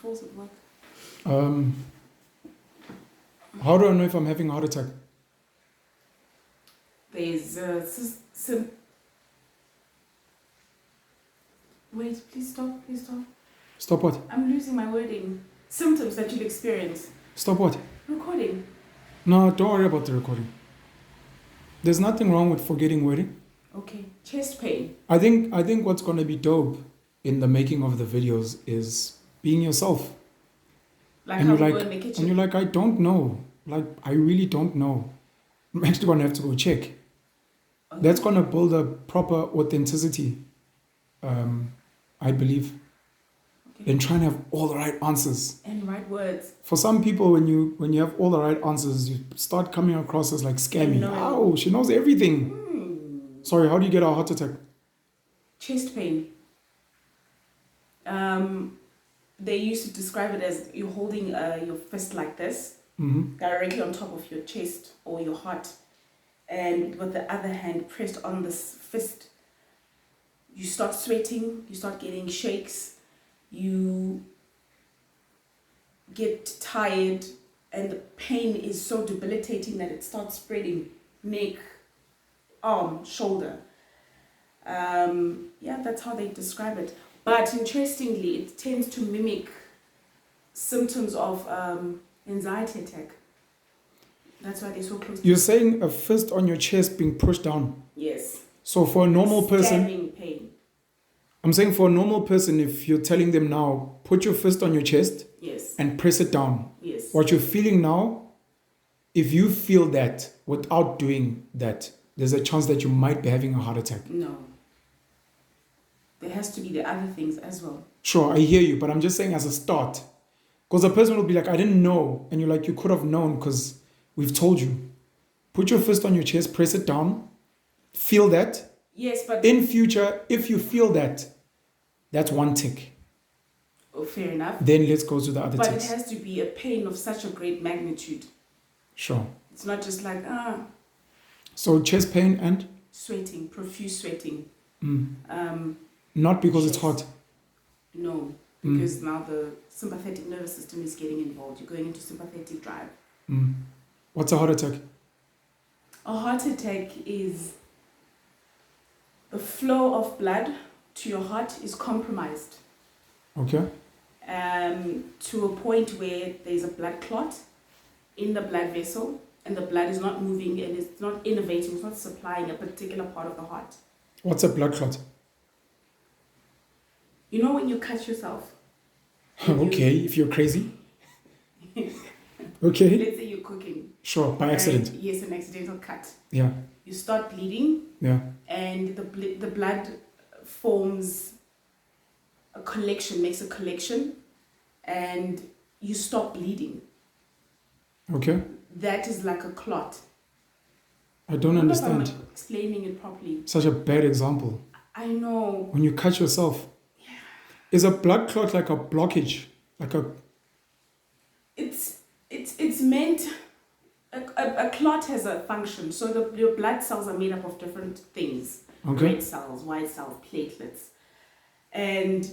falls at work. How do I know if I'm having a heart attack? There's Wait, please stop, please stop. Stop what? I'm losing my wording. Symptoms that you'll experience. Stop what? Recording. No, don't worry about the recording. There's nothing wrong with forgetting wording. Okay. Chest pain. I think what's gonna be dope in the making of the videos is being yourself. Like And how you're we like, go in the kitchen. and you're like, I don't know. Like, I really don't know. I'm actually gonna have to go check. Okay. That's gonna build a proper authenticity, I believe. Okay. Than trying to have all the right answers. And right words. For some people, when you have all the right answers, you start coming across as like scammy. No. Oh, she knows everything. Sorry, how do you get a heart attack? Chest pain. They used to describe it as you holding your fist like this, directly on top of your chest or your heart, and with the other hand pressed on this fist. You start sweating, you start getting shakes, you get tired, and the pain is so debilitating that it starts spreading neck, arm, shoulder. Yeah, that's how they describe it. But interestingly, it tends to mimic symptoms of anxiety attack. That's why they're so close. You're saying a fist on your chest being pushed down. Yes. So for a normal person, Stabbing pain. I'm saying for a normal person, if you're telling them now, put your fist on your chest Yes. and press it down. Yes. What you're feeling now, if you feel that without doing that, there's a chance that you might be having a heart attack. No. There has to be the other things as well. Sure, I hear you, but I'm just saying as a start. Because a person will be like, I didn't know. And you're like, you could have known because we've told you. Put your fist on your chest, press it down, feel that. Yes, but... In future, if you feel that, that's one tick. Oh, fair enough. Then let's go to the other But ticks. it has to be a pain of such a great magnitude. Sure. It's not just like, So chest pain and? sweating, profuse sweating. Not because it's Yes. hot. No, because now the sympathetic nervous system is getting involved. You're going into sympathetic drive. What's a heart attack? A heart attack is the flow of blood to your heart is compromised Okay. to a point where there's a blood clot in the blood vessel and the blood is not moving and it's not innervating, it's not supplying a particular part of the heart. What's a blood clot? You know when you cut yourself? and Okay, if you're crazy. Okay. Let's say you're cooking. Sure, by accident. And yes, an accidental cut. Yeah. You start bleeding Yeah. and the blood forms a collection, makes a collection, and you stop bleeding. Okay. That is like a clot. I don't I don't know if understand. I'm explaining it properly. Such a bad example. I know. When you cut yourself. Is a blood clot like a blockage? Like a... It's meant. A clot has a function. So your blood cells are made up of different things. Okay. Red cells, white cells, platelets, and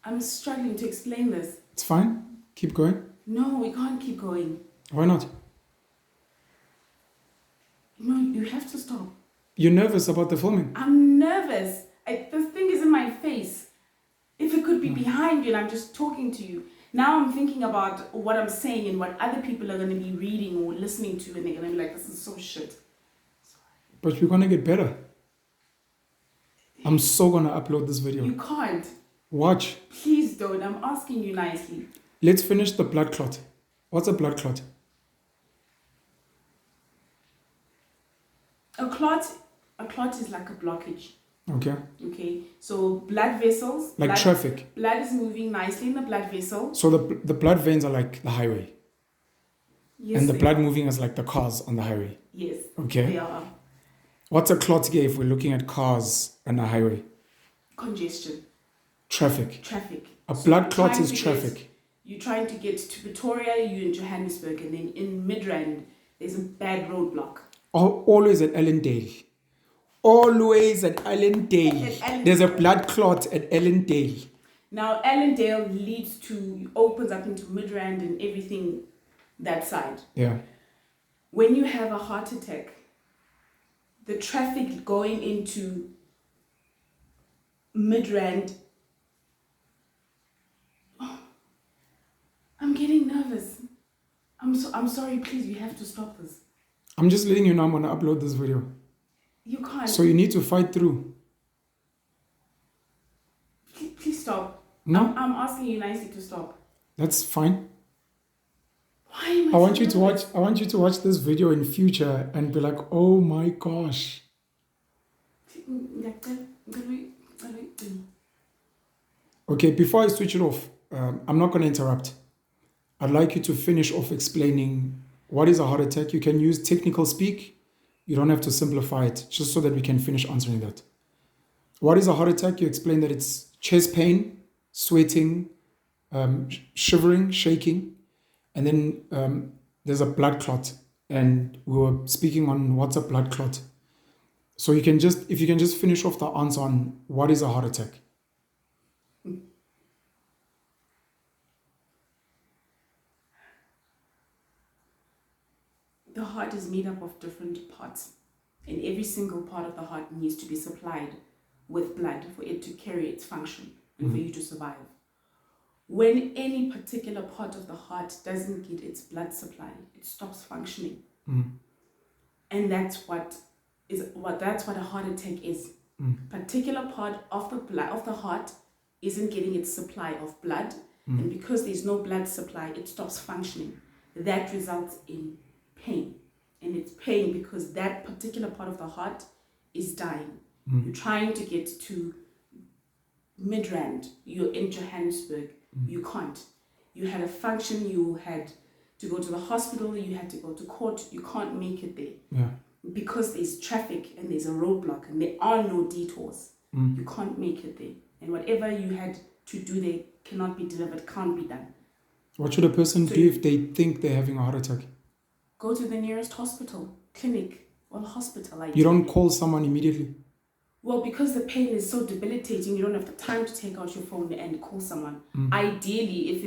I'm struggling to explain this. It's fine. Keep going. No, we can't keep going. Why not? No, you have to stop. You're nervous about the filming. I'm nervous. This thing is in my face. If it could be behind you and I'm just talking to you. Now I'm thinking about what I'm saying and what other people are going to be reading or listening to, and they're going to be like, this is so shit. But we're gonna get better. I'm so gonna upload this video. You can't. Watch. Please don't. I'm asking you nicely. Let's finish the blood clot. What's a blood clot? A clot is like a blockage. Okay. Okay, so blood vessels. Like traffic. Blood is moving nicely in the blood vessel. So the blood veins are like the highway. Yes. And the they blood are. moving is like the cars on the highway. Yes. Okay. They are. What's a clot here if we're looking at cars on a highway? Congestion. Traffic. Traffic. A So blood you're clot trying is to traffic. You're trying to get to Pretoria, you're in Johannesburg, and then in Midrand, there's a bad roadblock. Always at Ellendale. Always at Ellendale. At Ellendale. There's a blood clot at Ellendale. Now, Allendale opens up into Midrand and everything that side. Yeah. When you have a heart attack, the traffic going into Midrand, I'm getting nervous. I'm sorry, please, we have to stop this. I'm just letting you know I'm going to upload this video. You can't. So you need to fight through. Please stop. No? I'm asking you nicely to stop. That's fine. Why am I want you to watch this video in future and be like, oh my gosh. Okay, before I switch it off, I'm not going to interrupt. I'd like you to finish off explaining what is a heart attack. You can use technical speak. You don't have to simplify it, just so that we can finish answering that. What is a heart attack? You explain that it's chest pain, sweating, shivering, shaking, and then there's a blood clot. And we were speaking on what's a blood clot. So if you can just finish off the answer on what is a heart attack. The heart is made up of different parts, and every single part of the heart needs to be supplied with blood for it to carry its function and for you to survive. When any particular part of the heart doesn't get its blood supply, it stops functioning. And that's what a heart attack is. Particular part of the heart isn't getting its supply of blood, and because there's no blood supply, it stops functioning. That results in pain, and it's pain because that particular part of the heart is dying. You're trying to get to Midrand, you're in Johannesburg, you can't. You had a function, you had to go to the hospital, you had to go to court, you can't make it there. Yeah. Because there's traffic and there's a roadblock and there are no detours, you can't make it there. And whatever you had to do there cannot be delivered, can't be done. What should a person do if they think they're having a heart attack? Go to the nearest hospital, clinic, or hospital. You don't call someone immediately? Well, because the pain is so debilitating, you don't have the time to take out your phone and call someone. Ideally, if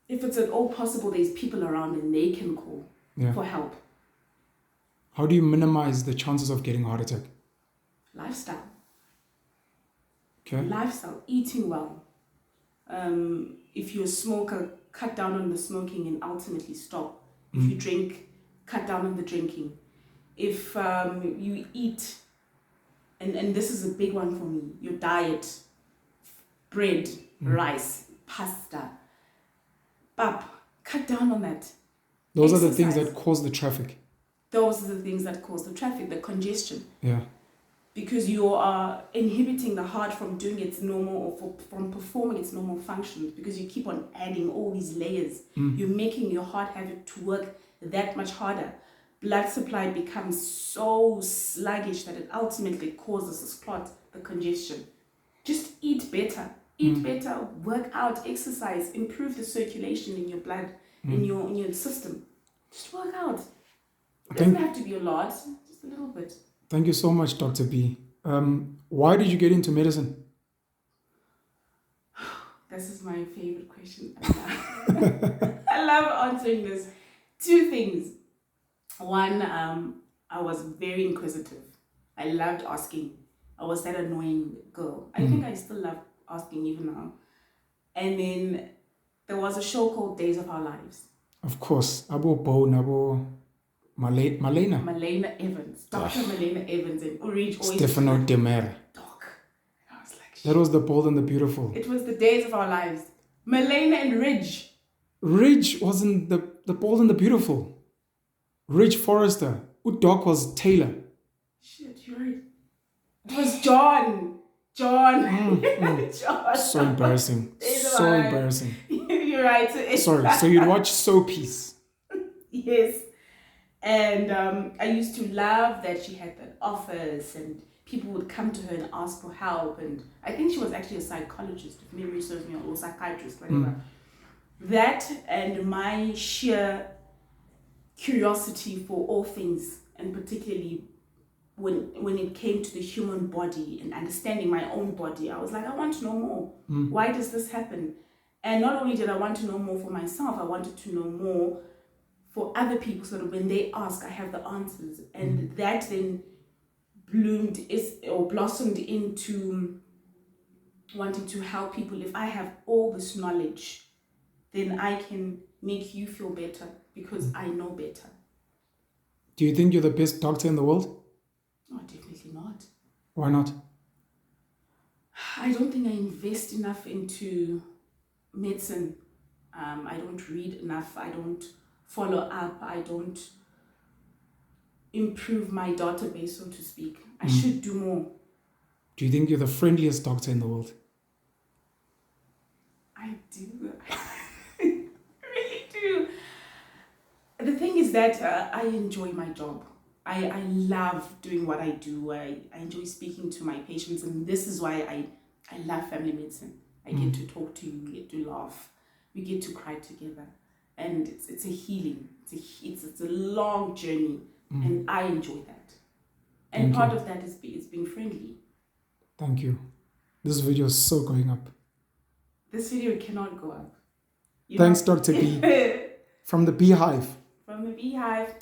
it's at all possible, there's people around and they can call for help. How do you minimize the chances of getting a heart attack? Lifestyle. Okay. Lifestyle, eating well. If you're a smoker, cut down on the smoking and ultimately stop. If you drink, cut down on the drinking. If you eat, and this is a big one for me, your diet, bread, rice, pasta, pap, cut down on that. Those are the things that cause the traffic. Those are the things that cause the traffic, the congestion. Yeah. Because you are inhibiting the heart from doing its normal, or from performing its normal functions, because you keep on adding all these layers. You're making your heart have it to work that much harder. Blood supply becomes so sluggish that it ultimately causes this clot, the congestion. Just eat better. Eat better, work out, exercise, improve the circulation in your blood, in your system. Just work out. It doesn't have to be a lot, just a little bit. Thank you so much, Dr. B. Why did you get into medicine? This is my favorite question. I love answering this. Two things. One, I was very inquisitive. I loved asking. I was that annoying girl. I think I still love asking even now. And then there was a show called Days of Our Lives. Of course. Abo Bone, Abo Malena. Malena Evans. Dr. Malena Evans and Ulrich Stefano De Mer. Doc. I was like, that was The Bold and the Beautiful. It was the Days of Our Lives. Malena and Ridge. Ridge wasn't the Bold and the Beautiful. Ridge Forrester. Doc was Taylor. Shit, you're right. It was John. John. So embarrassing. So embarrassing. You're right. Sorry. So you'd watch soapies. Yes. And I used to love that she had that office and people would come to her and ask for help. And I think she was actually a psychologist, if memory serves me, or psychiatrist, whatever. That and my sheer curiosity for all things, and particularly when it came to the human body and understanding my own body, I was like, I want to know more. Why does this happen? And not only did I want to know more for myself, I wanted to know more for other people, so that when they ask, I have the answers. And that then blossomed into wanting to help people. If I have all this knowledge, then I can make you feel better because I know better. Do you think you're the best doctor in the world? No, definitely not. Why not? I don't think I invest enough into medicine. I don't read enough. I don't follow up. I don't improve my database, so to speak. I should do more. Do you think you're the friendliest doctor in the world? I do. I really do. The thing is that I enjoy my job. I love doing what I do. I enjoy speaking to my patients, and this is why I love family medicine. I get to talk to you, we get to laugh, we get to cry together, and it's a healing. It's a long journey, and I enjoy that. And part of that is being friendly. Thank you. This video is so going up. This video cannot go up. Thanks, Dr. B. From the Beehive. From the Beehive.